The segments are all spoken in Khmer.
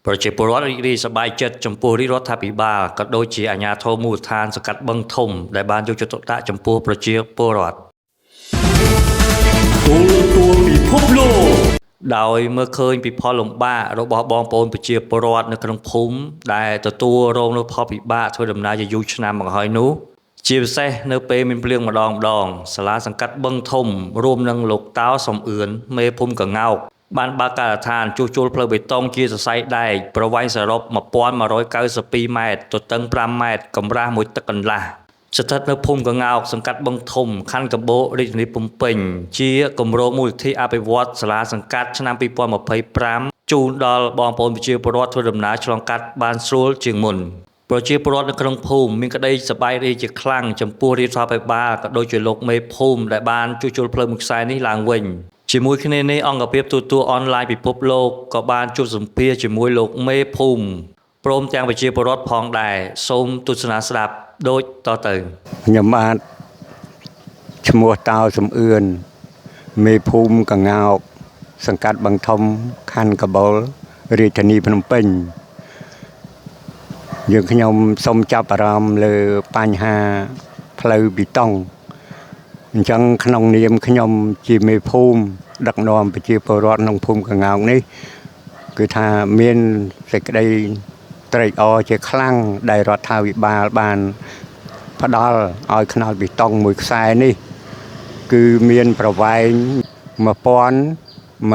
ប្រជាពលរដ្ឋរីករាយសប្បាយចិត្តចំពោះរាជរដ្ឋាភិបាលក៏ដូចជាអាជ្ញាធរមូលដ្ឋានសង្កាត់បឹងធំដែលបានយកចិត្តទុកដាក់ចំពោះប្រជាពលរដ្ឋទូពិភពលោកដោយមើលឃើញពីផលលំបាករបស់បងប្អូនប្រជាពលរដ្ឋនៅក្នុងភូមិដែលទទួលរងនូវផលពិបាកធ្វើដំណើរជាយូរឆ្នាំមកហើយនោះជាពិសេសនៅពេលមានភ្លៀងម្ដងសាលាសង្កាត់បឹងធំរួមនឹងលោកតោសំអឿនមេភូមិកងោកបានបើកការដ្ឋានជួសជុលផ្លូវបេតុងជាសរសៃដែកប្រវែងសរុប1192ម៉ែត្រទទឹង5ម៉ែត្រកម្រាស់1ទឹកកន្លះស្ថិតនៅភូមិកងោកសង្កាត់បឹងធំខណ្ឌកំបូររាជធានីភ្នំពេញជាគម្រោងមូលនិធិអភិវឌ្ឍសាលាសង្កាត់ឆ្នាំ2025ជូនដល់បងប្អូនប្រជាពលរដ្ឋធ្វើដំណើរឆ្លងកាត់បានស្រួលជាងមុនប្រជាពលរដ្ឋនៅក្នុងភូមិមានក្តីសប្បាយរីកជាខ្លាំងចំពោះរាជរដ្ឋាភិបាលក៏ដូចជាលោកមេភូមិដែលបានជួសជុលផ្លូវមួយខ្សែនេះឡើងវិញជាមួយគ្នានេះអង្គភាពទូតអនឡាញពិភពលោកក៏បានជួបសម្ភាសជាមួយលោកមេភូមិព្រមទាំងប្រជាពលរដ្ឋផងដែរសូមទស្សនាស្ដាប់ដូចតទៅខ្ញុំបាទឈ្មោះតោសំអឿនមេភូមិកងោកសង្កាត់បឹងធំខណ្ឌកបូលរាជធានីភ្នំពេញយើងខ្ញុំសូមចាប់អារម្មណ៍លើបញ្ហាផ្លូវបេតុងអញ្ចឹងក្នុងនាមខ្ញុំជាមេភូមិដឹកនាំប្រជាពលរដ្ឋក្នុងភូមិកងោកនេះគឺថាមានសេចក្តីត្រេកអរជាខ្លាំងដែលរដ្ឋាភិបាលបានផ្ដល់ឲ្យថ្នល់បេតុងមួយខ្សែនេះគឺមានប្រវែង1192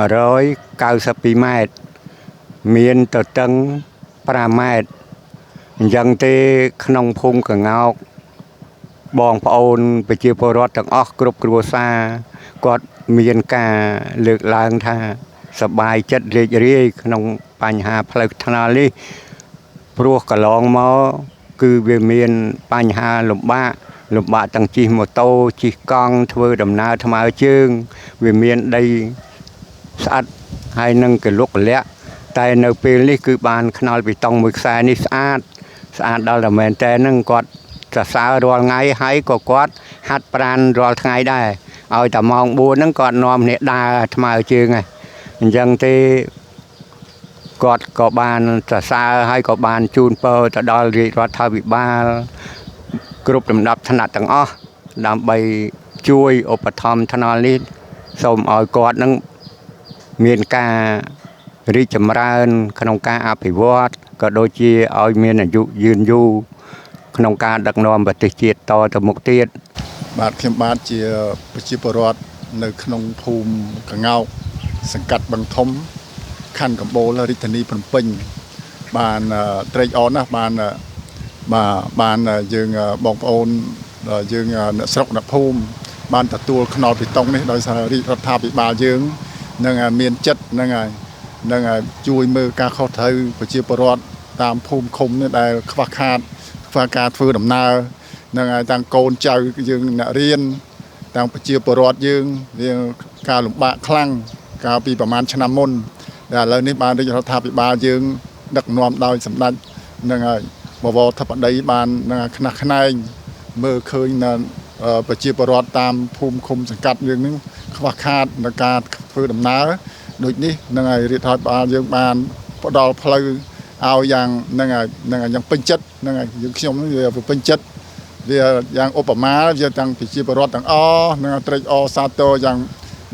ម៉ែត្រមានទទឹង5ម៉ែត្រអញ្ចឹងទេក្នុងភូមិកងោកបងប្អូនប្រជាពលរដ្ឋទាំងអស់គ្រប់គ្រួសារគាត់មានការលើកឡើងថាសប្បាយចិត្តរីករាយក្នុងបញ្ហាផ្លូវថ្នល់នេះព្រោះកន្លងមកគឺវាមានបញ្ហាលំបាកទាំងជិះម៉ូតូជិះកង់ធ្វើដំណើរថ្មើរជើងវាមានដីស្អិតហើយនឹងកលុកកលាក់តែនៅពេលនេះគឺបានថ្នល់បេតុងមួយខ្សែនេះស្អាតដល់តែមែនតែនឹងគាត់សរសើររាល់ថ្ងៃហើយក៏គាត់ហាត់ប្រាណរាល់ថ្ងៃដែរឲ្យតែម៉ោង4ហ្នឹងគាត់នាំអ្នកដើរថ្មើរជើងហ្នឹងអញ្ចឹងទេគាត់ក៏បានសរសើរហើយក៏បានជូនពរទៅដល់រាជរដ្ឋាភិបាលគ្រប់លំដាប់ថ្នាក់ទាំងអស់ដើម្បីជួយឧបត្ថម្ភថ្នល់នេះសូមឲ្យគាត់នឹងមានការរីកចម្រើនក្នុងការអភិវឌ្ឍក៏ដូចជាឲ្យមានអាយុយឺនយូរក្នុងការដឹកនាំប្រទេសជាតិតទៅមុខទៀតបាទខ្ញុំបាទជាប្រជាពលរដ្ឋនៅក្នុងភូមិកងោកសង្កាត់បឹងធំខណ្ឌកំពូលរាជធានីភ្នំពេញបានត្រេកអរណាស់បានយើងបងប្អូនយើងអ្នកស្រុកអ្នកភូមិបានទទួលថ្នល់បេតុងនេះដោយសាររាជរដ្ឋាភិបាលយើងនឹងមានចិត្តនឹងជួយមើលការខុសត្រូវប្រជាពលរដ្ឋតាមភូមិឃុំនេះដែលខ្វះខាតការធ្វើដំណើរនឹងទាំងកូនចៅយើងអ្នករៀនទាំងប្រជាពលរដ្ឋយើងវាការលំបាកខ្លាំងកាលពីប្រហែលឆ្នាំមុនដែលឥឡូវនេះបានរាជរដ្ឋាភិបាលយើងដឹកនាំដោយសម្ដេចនឹងបវរធិបតីបានខ្នះខ្នែងមើលឃើញនៅប្រជាពលរដ្ឋតាមភូមិឃុំសង្កាត់យើងនឹងខ្វះខាតในការធ្វើដំណើរដូចនេះនឹងរាជរដ្ឋាភិបាលយើងបានផ្ដល់ផ្លូវឲ្យយ៉ាងនឹងយ៉ាងពេញចិត្តនឹងយើងខ្ញុំវាពេញចិត្តវាយ៉ាងឧបមាវាទាំងប្រជាពលរដ្ឋទាំងអស់នឹងត្រេកអរសាទរយ៉ាង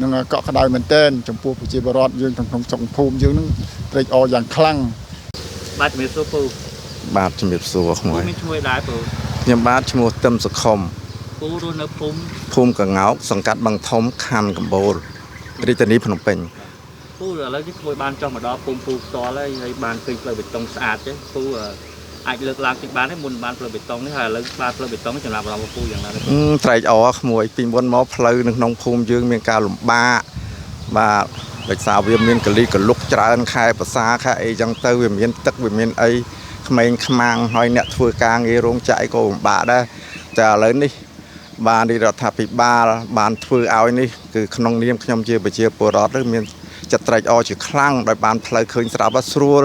នឹងកក់ក្ដៅមែនទែនចំពោះប្រជាពលរដ្ឋយើងក្នុងស្រុកភូមិយើងនឹងត្រេកអរយ៉ាងខ្លាំងបាទជំរាបសួរពូបាទជំរាបសួរខ្ញុំមានឈ្មោះដែរពូខ្ញុំបាទឈ្មោះទឹមសុខុមពូរស់នៅភូមិកងោកសង្កាត់បឹងធំខណ្ឌកំពូលរាជធានីភ្នំពេញពូឥឡូវនេះធ្វើបានចុះមកដល់ភូមិពូផ្ទាល់ហើយបានឃើញផ្លូវបេតុងស្អាតទេពូអាចលើកឡើងតិចបានទេមុនបានផ្លូវបេតុងនេះហើយឥឡូវបានផ្លូវបេតុងចំណាប់អារម្មណ៍ពូយ៉ាងណាត្រេកអរក្មួយពីមុនមកផ្លូវនៅក្នុងភូមិយើងមានការលំបាកបាទដោយសារវាមានកលិកលុកច្រើនខែភាសាខែអីចឹងទៅវាមានទឹកវាមានអីក្មេងខ្មាំងហើយអ្នកធ្វើការងាររោងចក្រក៏លំបាកដែរតែឥឡូវនេះបានរដ្ឋាភិបាលបានធ្វើឲ្យនេះគឺក្នុងនាមខ្ញុំជាប្រជាពលរដ្ឋមានចិត្តត្រេកអរជាខ្លាំងដោយបានផ្លូវឃើញស្រាប់ស្រួល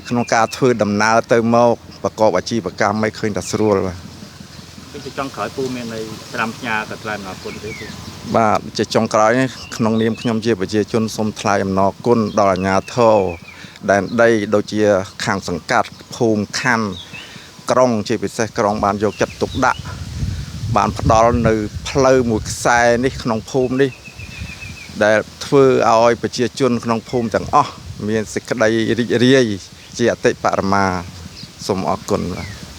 ក្នុងការធ្វើដំណើរទៅមកប្រកបអាជីវកម្មមិនឃើញតែស្រួលបាទពីចុងក្រោយពូមានអីត្រាំផ្ញើក៏ថ្លែងអំណរគុណទេពូបាទជាចុងក្រោយនេះក្នុងនាមខ្ញុំជាប្រជាជនសូមថ្លែងអំណរគុណដល់អាជ្ញាធរ ដែនដីដូចជាខាងសង្កាត់ភូមិខណ្ឌក្រុងជាពិសេសក្រុងបានយកចិត្តទុកដាក់បានផ្ដល់នៅផ្លូវមួយខ្សែនេះក្នុងភូមិនេះដែលធ្វើឲ្យប្រជាជនក្នុងភូមិទាំងអស់មានសេចក្តីរីករាយជាអតិបរមាសូមអរគុណបាទ